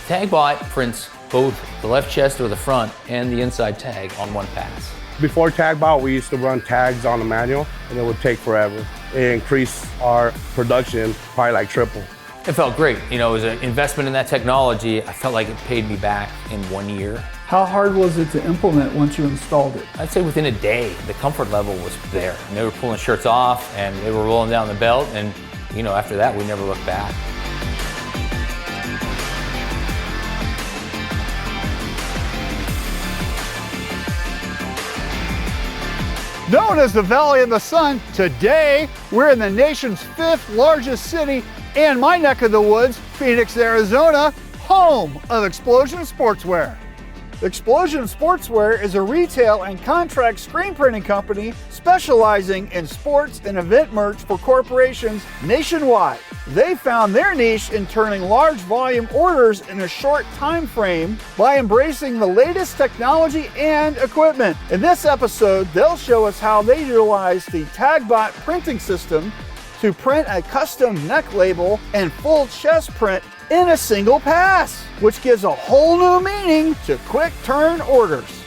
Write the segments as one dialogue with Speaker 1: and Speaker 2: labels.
Speaker 1: Tagbot prints both the left chest or the front and the inside tag on one pass.
Speaker 2: Before Tagbot, we used to run tags on the manual, and it would take forever. It increased our production probably like triple.
Speaker 1: It felt great. You know, it was an investment in that technology. I felt like it paid me back in 1 year.
Speaker 3: How hard was it to implement once you installed it?
Speaker 1: I'd say within a day, the comfort level was there. And they were pulling shirts off and they were rolling down the belt, and you know, after that, we never looked back.
Speaker 3: Known as the Valley of the Sun, today we're in the nation's 5th largest city and my neck of the woods, Phoenix, Arizona, home of Explosion Sportswear. Explosion Sportswear is a retail and contract screen printing company specializing in sports and event merch for corporations nationwide. They found their niche in turning large volume orders in a short time frame by embracing the latest technology and equipment. In this episode, they'll show us how they utilize the Tagbot printing system to print a custom neck label and full chest print in a single pass, which gives a whole new meaning to quick turn orders.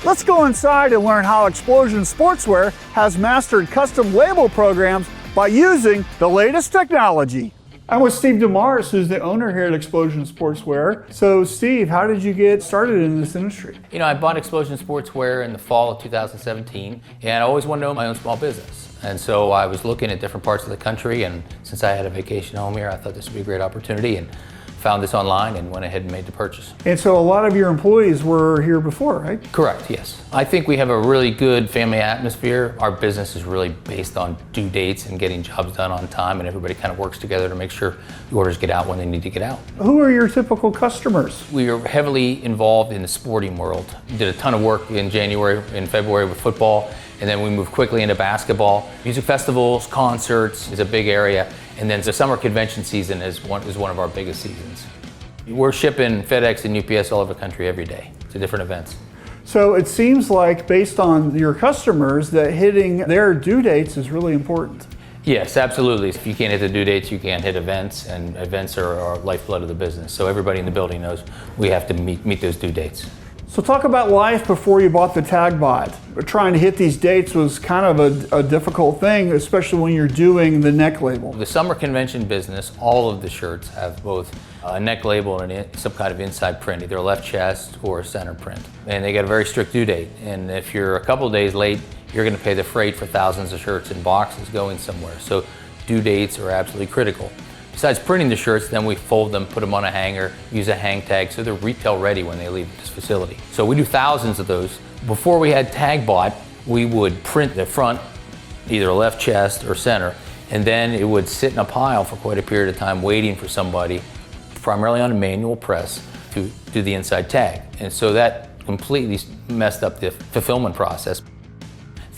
Speaker 3: Let's go inside and learn how Explosion Sportswear has mastered custom label programs by using the latest technology. I'm with Steve DeMars, who's the owner here at Explosion Sportswear. So Steve, how did you get started in this industry?
Speaker 1: You know, I bought Explosion Sportswear in the fall of 2017, and I always wanted to own my own small business. And so I was looking at different parts of the country, and since I had a vacation home here, I thought this would be a great opportunity, and found this online and went ahead and made the purchase.
Speaker 3: And so a lot of your employees were here before, right?
Speaker 1: Correct, yes. I think we have a really good family atmosphere. Our business is really based on due dates and getting jobs done on time, and everybody kind of works together to make sure the orders get out when they need to get out.
Speaker 3: Who are your typical customers?
Speaker 1: We are heavily involved in the sporting world. We did a ton of work in January and February with football, and then we moved quickly into basketball. Music festivals, concerts is a big area, and then the summer convention season is one of our biggest seasons. We're shipping FedEx and UPS all over the country every day to different events.
Speaker 3: So it seems like, based on your customers, that hitting their due dates is really important.
Speaker 1: Yes, absolutely. If you can't hit the due dates, you can't hit events, and events are our lifeblood of the business. So everybody in the building knows we have to meet those due dates.
Speaker 3: So talk about life before you bought the Tagbot. Trying to hit these dates was kind of a difficult thing, especially when you're doing the neck label.
Speaker 1: The summer convention business, all of the shirts have both a neck label and some kind of inside print, either a left chest or a center print. And they got a very strict due date. And if you're a couple of days late, you're going to pay the freight for thousands of shirts in boxes going somewhere. So due dates are absolutely critical. Besides printing the shirts, then we fold them, put them on a hanger, use a hang tag so they're retail ready when they leave this facility. So we do thousands of those. Before we had Tagbot, we would print the front, either left chest or center, and then it would sit in a pile for quite a period of time waiting for somebody, primarily on a manual press, to do the inside tag. And so that completely messed up the fulfillment process.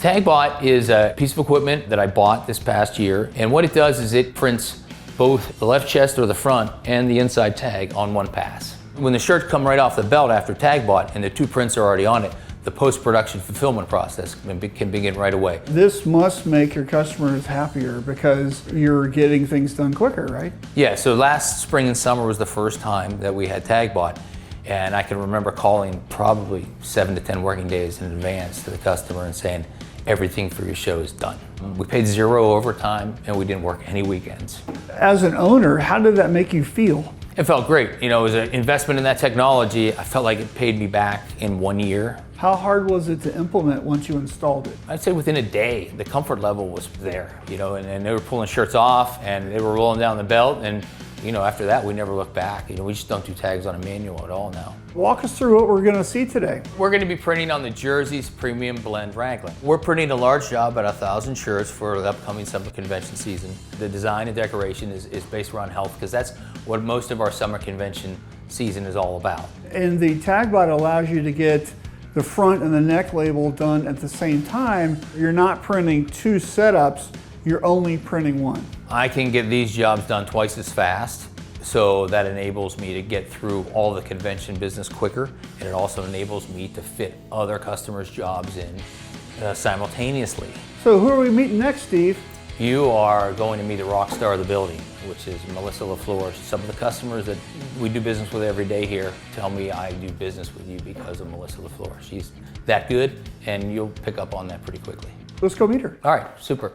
Speaker 1: Tagbot is a piece of equipment that I bought this past year, and what it does is it prints both the left chest or the front and the inside tag on one pass. When the shirts come right off the belt after Tagbot and the two prints are already on it, the post-production fulfillment process can begin right away.
Speaker 3: This must make your customers happier because you're getting things done quicker, right?
Speaker 1: Yeah, so last spring and summer was the first time that we had Tagbot, and I can remember calling probably 7 to 10 working days in advance to the customer and saying, everything for your show is done. We paid 0 overtime and we didn't work any weekends.
Speaker 3: As an owner, how did that make you feel?
Speaker 1: It felt great. You know, it was an investment in that technology. I felt like it paid me back in 1 year.
Speaker 3: How hard was it to implement once you installed it?
Speaker 1: I'd say within a day, the comfort level was there, you know, and they were pulling shirts off and they were rolling down the belt, and you know, after that, we never looked back. You know, we just don't do tags on a manual at all now.
Speaker 3: Walk us through what we're going to see today.
Speaker 1: We're going to be printing on the JERZEES Premium Blend Raglan. We're printing a large job, about 1,000 shirts for the upcoming summer convention season. The design and decoration is based around health, because that's what most of our summer convention season is all about.
Speaker 3: And the Tagbot allows you to get the front and the neck label done at the same time. You're not printing 2 setups, you're only printing 1.
Speaker 1: I can get these jobs done twice as fast, so that enables me to get through all the convention business quicker, and it also enables me to fit other customers' jobs in simultaneously.
Speaker 3: So who are we meeting next, Steve?
Speaker 1: You are going to meet the rock star of the building, which is Melissa LaFleur. Some of the customers that we do business with every day here tell me I do business with you because of Melissa LaFleur. She's that good, and you'll pick up on that pretty quickly.
Speaker 3: Let's go meet her.
Speaker 1: All right, super.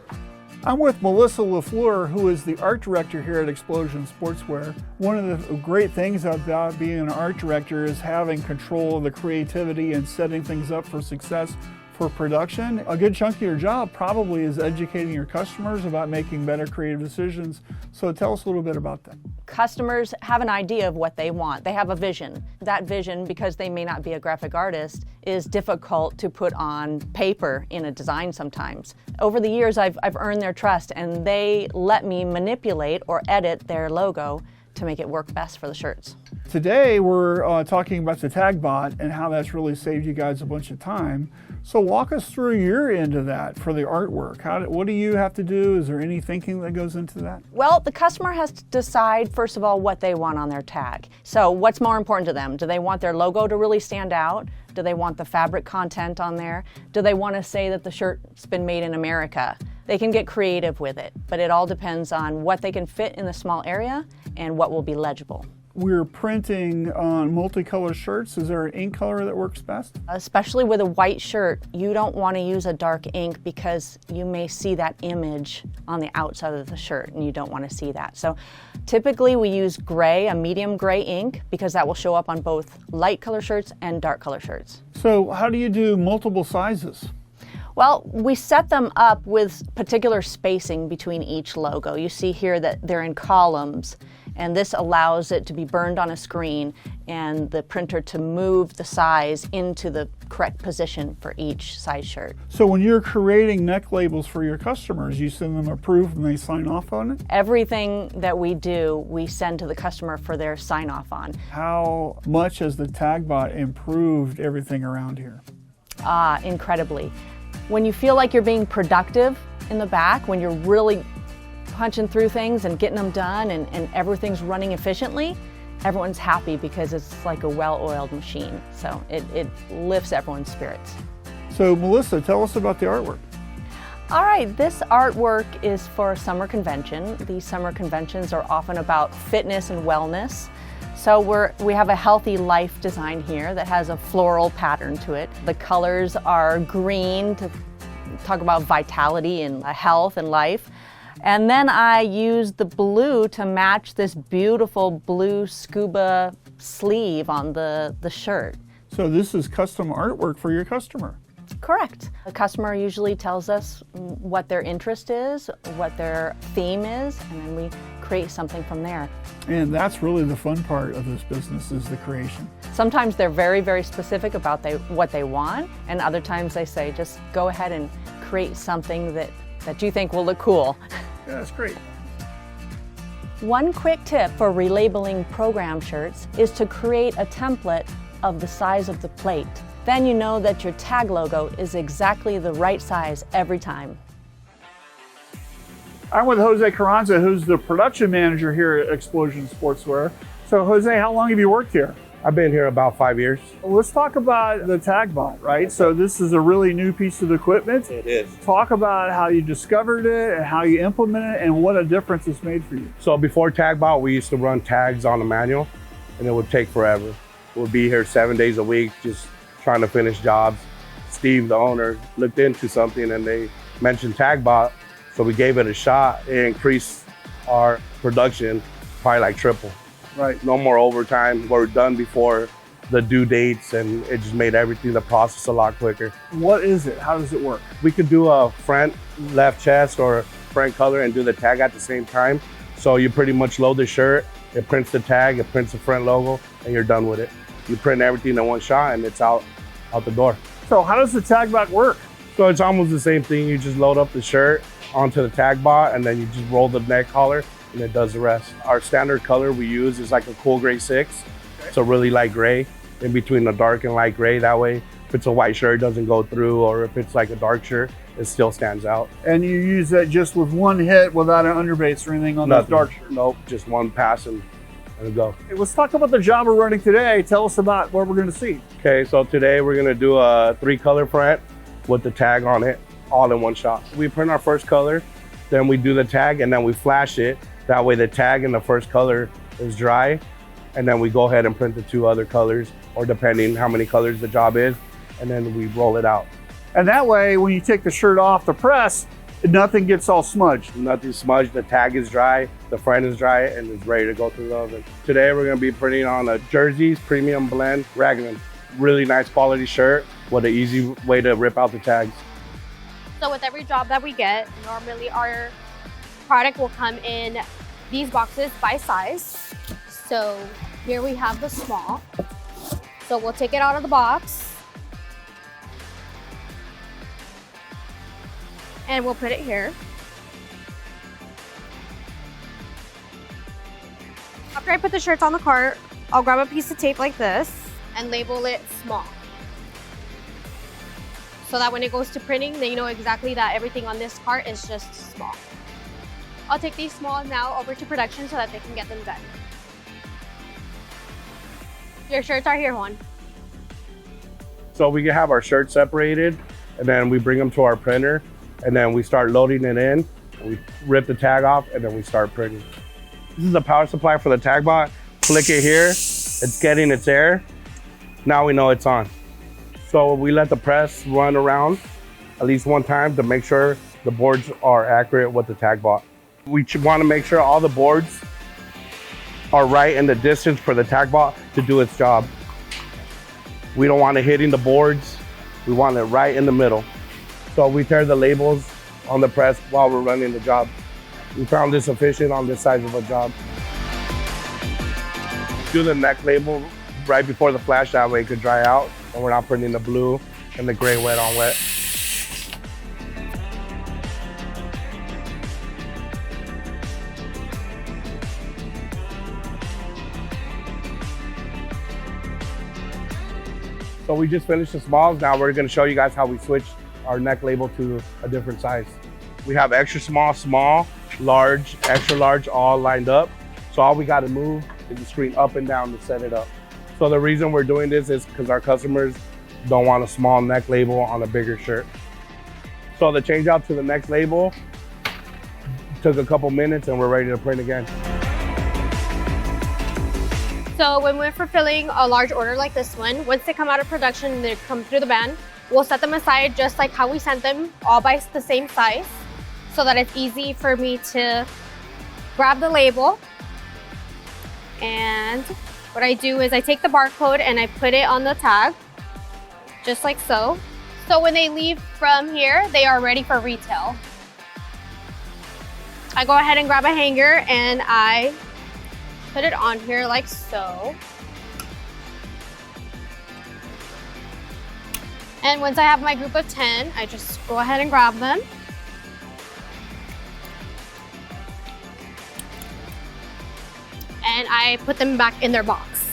Speaker 3: I'm with Melissa LaFleur, who is the art director here at Explosion Sportswear. One of the great things about being an art director is having control of the creativity and setting things up for success for production. A good chunk of your job probably is educating your customers about making better creative decisions. So tell us a little bit about that.
Speaker 4: Customers have an idea of what they want. They have a vision. That vision, because they may not be a graphic artist, is difficult to put on paper in a design sometimes. Over the years, I've earned their trust, and they let me manipulate or edit their logo to make it work best for the shirts.
Speaker 3: Today, we're talking about the Tagbot and how that's really saved you guys a bunch of time. So walk us through your end of that for the artwork. What do you have to do? Is there any thinking that goes into that?
Speaker 4: Well, the customer has to decide, first of all, what they want on their tag. So what's more important to them? Do they want their logo to really stand out? Do they want the fabric content on there? Do they want to say that the shirt's been made in America? They can get creative with it, but it all depends on what they can fit in the small area and what will be legible.
Speaker 3: We're printing on multicolor shirts. Is there an ink color that works best?
Speaker 4: Especially with a white shirt, you don't want to use a dark ink because you may see that image on the outside of the shirt and you don't want to see that. So typically we use gray, a medium gray ink, because that will show up on both light color shirts and dark color shirts.
Speaker 3: So how do you do multiple sizes?
Speaker 4: Well, we set them up with particular spacing between each logo. You see here that they're in columns, and this allows it to be burned on a screen and the printer to move the size into the correct position for each size shirt.
Speaker 3: So when you're creating neck labels for your customers, you send them approved and they sign off on it?
Speaker 4: Everything that we do, we send to the customer for their sign off on.
Speaker 3: How much has the Tagbot improved everything around here?
Speaker 4: Incredibly. When you feel like you're being productive in the back, when you're really punching through things and getting them done and everything's running efficiently, everyone's happy because it's like a well-oiled machine. So it lifts everyone's spirits.
Speaker 3: So Melissa, tell us about the artwork.
Speaker 4: All right, this artwork is for a summer convention. These summer conventions are often about fitness and wellness. So we have a healthy life design here that has a floral pattern to it. The colors are green to talk about vitality and health and life. And then I used the blue to match this beautiful blue scuba sleeve on the shirt.
Speaker 3: So this is custom artwork for your customer.
Speaker 4: Correct. The customer usually tells us what their interest is, what their theme is, and then we create something from there.
Speaker 3: And that's really the fun part of this business, is the creation.
Speaker 4: Sometimes they're very, very specific about what they want, and other times they say, just go ahead and create something that you think will look cool.
Speaker 3: Yeah, that's great.
Speaker 4: One quick tip for relabeling program shirts is to create a template of the size of the plate. Then you know that your tag logo is exactly the right size every time.
Speaker 3: I'm with Jose Carranza, who's the production manager here at Explosion Sportswear. So Jose, how long have you worked here?
Speaker 2: I've been here about 5 years.
Speaker 3: Let's talk about the Tagbot, right? So this is a really new piece of equipment.
Speaker 2: It is.
Speaker 3: Talk about how you discovered it and how you implemented it and what a difference it's made for you.
Speaker 2: So before Tagbot, we used to run tags on a manual, and it would take forever. We'll be here 7 days a week, just trying to finish jobs. Steve, the owner, looked into something and they mentioned Tagbot, so we gave it a shot. It increased our production probably like triple.
Speaker 3: Right.
Speaker 2: No more overtime. We're done before the due dates, and it just made everything, the process, a lot quicker.
Speaker 3: What is it? How does it work?
Speaker 2: We could do a front left chest or front color and do the tag at the same time. So you pretty much load the shirt, it prints the tag, it prints the front logo, and you're done with it. You print everything in one shot and it's out the door.
Speaker 3: So how does the Tagbot work?
Speaker 2: So it's almost the same thing. You just load up the shirt onto the Tagbot and then you just roll the neck collar and it does the rest. Our standard color we use is like a cool gray 6. Okay. So really light gray, in between the dark and light gray. That way, if it's a white shirt, it doesn't go through, or if it's like a dark shirt, it still stands out.
Speaker 3: And you use that just with one hit without an underbase or anything on those dark shirts?
Speaker 2: Nope, just one pass and go.
Speaker 3: Hey, let's talk about the job we're running today. Tell us about what we're going to see.
Speaker 2: Okay, so today we're going to do a 3-color print with the tag on it, all in one shot. We print our first color, Then we do the tag and then we flash it. That way the tag and the first color is dry. And then we go ahead and print the 2 other colors, or depending how many colors the job is, and then we roll it out.
Speaker 3: And that way, when you take the shirt off the press, nothing gets all smudged.
Speaker 2: Nothing smudged, the tag is dry, the front is dry, and it's ready to go through the oven. Today we're gonna be printing on a JERZEES Premium Blend Raglan. Really nice quality shirt with an easy way to rip out the tags.
Speaker 5: So with every job that we get, normally our product will come in these boxes by size. So here we have the small. So we'll take it out of the box and we'll put it here. After I put the shirts on the cart, I'll grab a piece of tape like this and label it small. So that when it goes to printing, they know exactly that everything on this cart is just small. I'll take these smalls now over to production so that they can get them done. Your shirts are here, Juan.
Speaker 2: So we can have our shirts separated, and then we bring them to our printer, and then we start loading it in. We rip the tag off, and then we start printing. This is the power supply for the Tagbot. Click it here, it's getting its air. Now we know it's on. So we let the press run around at least one time to make sure the boards are accurate with the Tagbot. We want to make sure all the boards are right in the distance for the Tagbot to do its job. We don't want it hitting the boards. We want it right in the middle. So we tear the labels on the press while we're running the job. We found this efficient on this size of a job. Do the neck label right before the flash, that way it could dry out and we're not printing the blue and the gray wet on wet. So we just finished the smalls. Now we're gonna show you guys how we switch our neck label to a different size. We have extra small, small, large, extra large, all lined up. So all we gotta move is the screen up and down to set it up. So the reason we're doing this is because our customers don't want a small neck label on a bigger shirt. So the change out to the next label took a couple minutes and we're ready to print again.
Speaker 5: So when we're fulfilling a large order like this one, once they come out of production and they come through the van, we'll set them aside just like how we sent them, all by the same size, so that it's easy for me to grab the label. And what I do is I take the barcode and I put it on the tag, just like so. So when they leave from here, they are ready for retail. I go ahead and grab a hanger and I put it on here like so. And once I have my group of 10, I just go ahead and grab them. And I put them back in their box.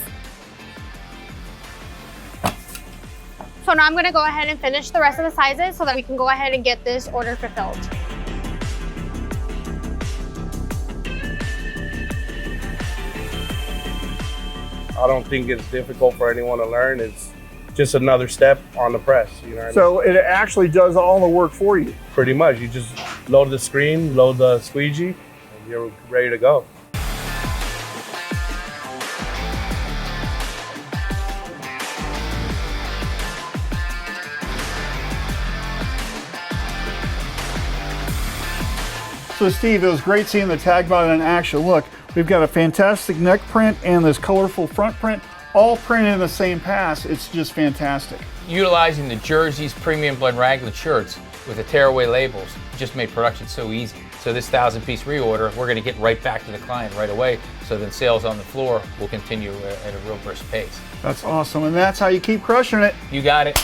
Speaker 5: So now I'm gonna go ahead and finish the rest of the sizes so that we can go ahead and get this order fulfilled.
Speaker 2: I don't think it's difficult for anyone to learn. It's just another step on the press, you know what I mean?
Speaker 3: So it actually does all the work for you.
Speaker 2: Pretty much, you just load the screen, load the squeegee, and you're ready to go.
Speaker 3: So Steve, it was great seeing the Tagbot in action. Look, we've got a fantastic neck print and this colorful front print, all printed in the same pass. It's just fantastic.
Speaker 1: Utilizing the JERZEES Premium Blend Raglan shirts with the tearaway labels just made production so easy. So this 1,000-piece reorder, we're going to get right back to the client right away, so then sales on the floor will continue at a real brisk pace.
Speaker 3: That's awesome, and that's how you keep crushing it.
Speaker 1: You got it.